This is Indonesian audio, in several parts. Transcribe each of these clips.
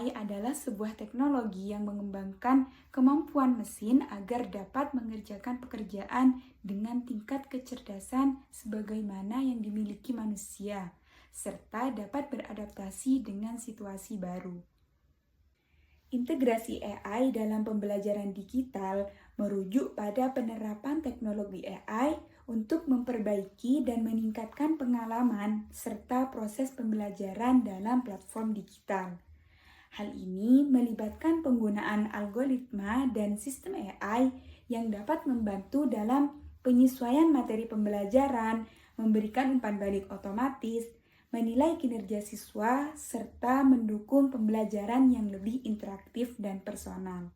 AI adalah sebuah teknologi yang mengembangkan kemampuan mesin agar dapat mengerjakan pekerjaan dengan tingkat kecerdasan sebagaimana yang dimiliki manusia, serta dapat beradaptasi dengan situasi baru. Integrasi AI dalam pembelajaran digital merujuk pada penerapan teknologi AI untuk memperbaiki dan meningkatkan pengalaman serta proses pembelajaran dalam platform digital. Hal ini melibatkan penggunaan algoritma dan sistem AI yang dapat membantu dalam penyesuaian materi pembelajaran, memberikan umpan balik otomatis, menilai kinerja siswa, serta mendukung pembelajaran yang lebih interaktif dan personal.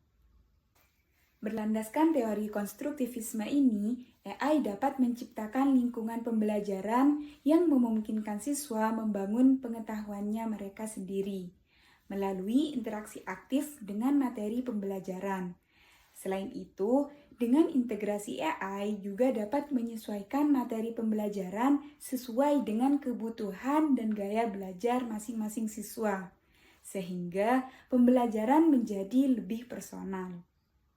Berlandaskan teori konstruktivisme ini, AI dapat menciptakan lingkungan pembelajaran yang memungkinkan siswa membangun pengetahuannya mereka sendiri melalui interaksi aktif dengan materi pembelajaran. Selain itu, dengan integrasi AI juga dapat menyesuaikan materi pembelajaran sesuai dengan kebutuhan dan gaya belajar masing-masing siswa, sehingga pembelajaran menjadi lebih personal.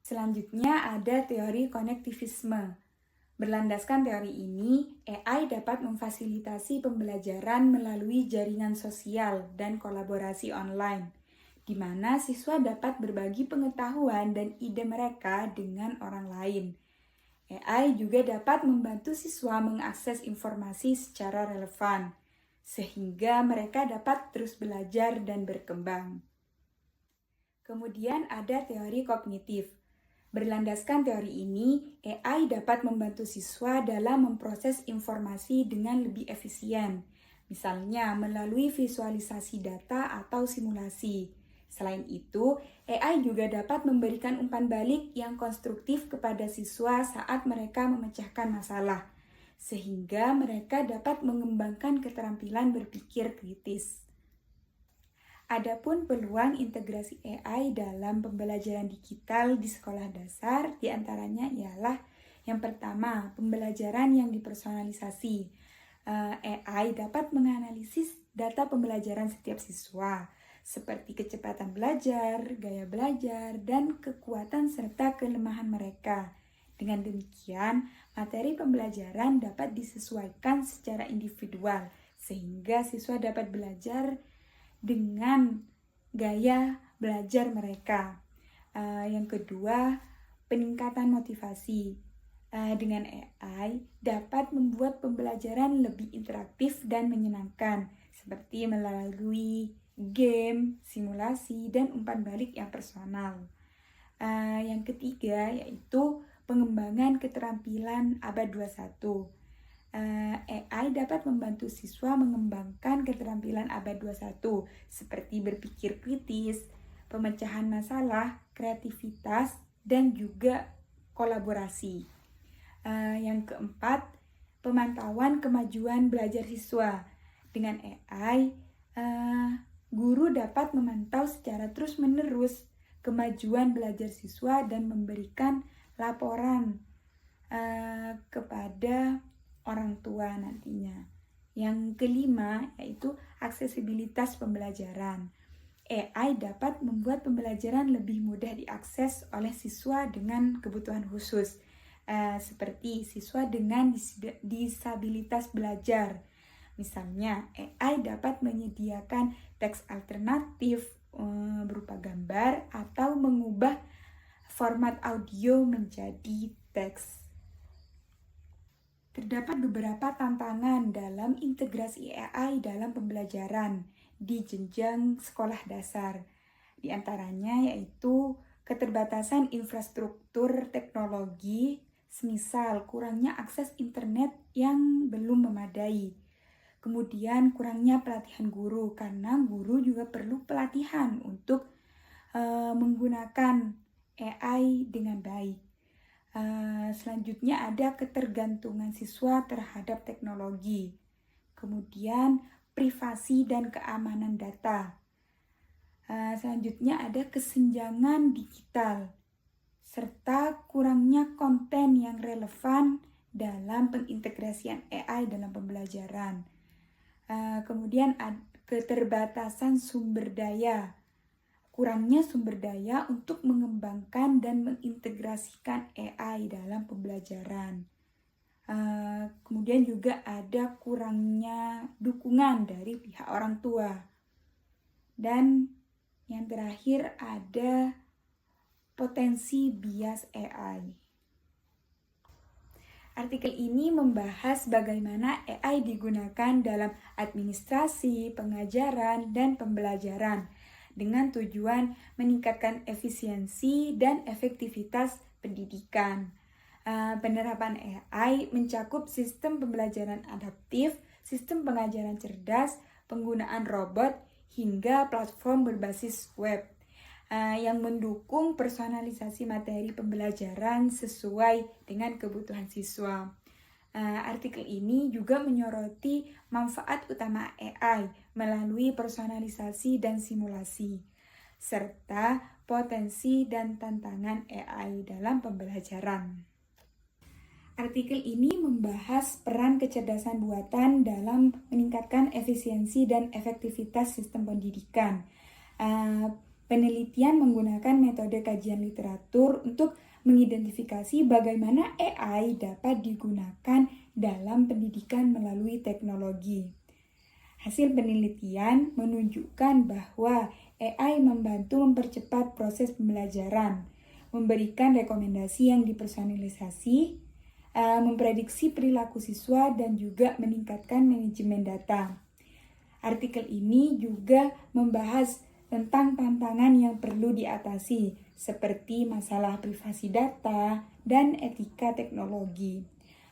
Selanjutnya ada teori konektivisme. Berlandaskan teori ini, AI dapat memfasilitasi pembelajaran melalui jaringan sosial dan kolaborasi online, di mana siswa dapat berbagi pengetahuan dan ide mereka dengan orang lain. AI juga dapat membantu siswa mengakses informasi secara relevan, sehingga mereka dapat terus belajar dan berkembang. Kemudian ada teori kognitif. Berlandaskan teori ini, AI dapat membantu siswa dalam memproses informasi dengan lebih efisien, misalnya melalui visualisasi data atau simulasi. Selain itu, AI juga dapat memberikan umpan balik yang konstruktif kepada siswa saat mereka memecahkan masalah, sehingga mereka dapat mengembangkan keterampilan berpikir kritis. Adapun peluang integrasi AI dalam pembelajaran digital di sekolah dasar diantaranya ialah yang pertama, pembelajaran yang dipersonalisasi. AI dapat menganalisis data pembelajaran setiap siswa, seperti kecepatan belajar, gaya belajar, dan kekuatan serta kelemahan mereka. Dengan demikian, materi pembelajaran dapat disesuaikan secara individual, sehingga siswa dapat belajar dengan gaya belajar mereka. Yang kedua, peningkatan motivasi. Dengan AI dapat membuat pembelajaran lebih interaktif dan menyenangkan, seperti melalui game, simulasi, dan umpan balik yang personal. Yang ketiga yaitu pengembangan keterampilan abad 21. AI dapat membantu siswa mengembangkan keterampilan abad 21 seperti berpikir kritis, pemecahan masalah, kreativitas, dan juga kolaborasi. Yang keempat, pemantauan kemajuan belajar siswa. Dengan AI, guru dapat memantau secara terus-menerus kemajuan belajar siswa dan memberikan laporan kepada orang tua nantinya. Yang kelima yaitu aksesibilitas pembelajaran. AI dapat membuat pembelajaran lebih mudah diakses oleh siswa dengan kebutuhan khusus, seperti siswa dengan disabilitas belajar. Misalnya, AI dapat menyediakan teks alternatif berupa gambar atau mengubah format audio menjadi teks. Terdapat beberapa tantangan dalam integrasi AI dalam pembelajaran di jenjang sekolah dasar. Di antaranya yaitu keterbatasan infrastruktur teknologi, semisal kurangnya akses internet yang belum memadai. Kemudian kurangnya pelatihan guru, karena guru juga perlu pelatihan untuk menggunakan AI dengan baik. Selanjutnya ada ketergantungan siswa terhadap teknologi. Kemudian privasi dan keamanan data. Selanjutnya ada kesenjangan digital serta kurangnya konten yang relevan dalam pengintegrasian AI dalam pembelajaran. Kemudian keterbatasan sumber daya, kurangnya sumber daya untuk mengembangkan dan mengintegrasikan AI dalam pembelajaran. Kemudian juga ada kurangnya dukungan dari pihak orang tua. Dan yang terakhir ada potensi bias AI. Artikel ini membahas bagaimana AI digunakan dalam administrasi, pengajaran, dan pembelajaran dengan tujuan meningkatkan efisiensi dan efektivitas pendidikan. Penerapan AI mencakup sistem pembelajaran adaptif, sistem pengajaran cerdas, penggunaan robot, hingga platform berbasis web yang mendukung personalisasi materi pembelajaran sesuai dengan kebutuhan siswa. Artikel ini juga menyoroti manfaat utama AI melalui personalisasi dan simulasi, serta potensi dan tantangan AI dalam pembelajaran. Artikel ini membahas peran kecerdasan buatan dalam meningkatkan efisiensi dan efektivitas sistem pendidikan. Penelitian menggunakan metode kajian literatur untuk mengidentifikasi bagaimana AI dapat digunakan dalam pendidikan melalui teknologi. Hasil penelitian menunjukkan bahwa AI membantu mempercepat proses pembelajaran, memberikan rekomendasi yang dipersonalisasi, memprediksi perilaku siswa, dan juga meningkatkan manajemen data. Artikel ini juga membahas tentang tantangan yang perlu diatasi, seperti masalah privasi data dan etika teknologi,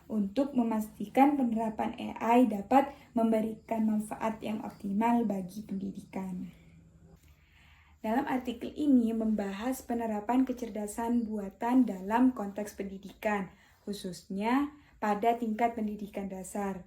untuk memastikan penerapan AI dapat memberikan manfaat yang optimal bagi pendidikan. Dalam artikel ini membahas penerapan kecerdasan buatan dalam konteks pendidikan, khususnya pada tingkat pendidikan dasar.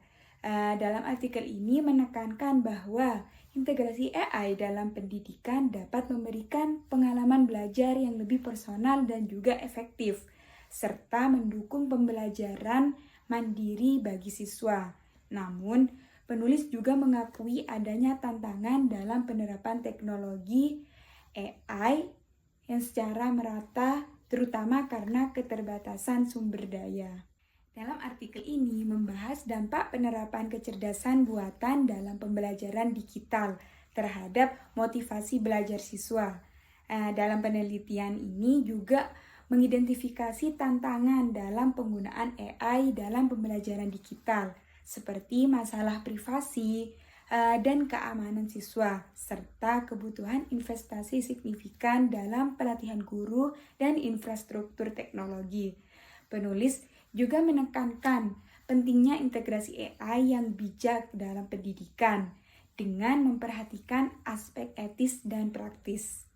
Dalam artikel ini menekankan bahwa integrasi AI dalam pendidikan dapat memberikan pengalaman belajar yang lebih personal dan juga efektif, serta mendukung pembelajaran mandiri bagi siswa. Namun, penulis juga mengakui adanya tantangan dalam penerapan teknologi AI yang secara merata, terutama karena keterbatasan sumber daya. Dalam artikel ini membahas dampak penerapan kecerdasan buatan dalam pembelajaran digital terhadap motivasi belajar siswa. Dalam penelitian ini juga mengidentifikasi tantangan dalam penggunaan AI dalam pembelajaran digital, seperti masalah privasi dan keamanan siswa, serta kebutuhan investasi signifikan dalam pelatihan guru dan infrastruktur teknologi. Penulis juga menekankan pentingnya integrasi AI yang bijak dalam pendidikan dengan memperhatikan aspek etis dan praktis.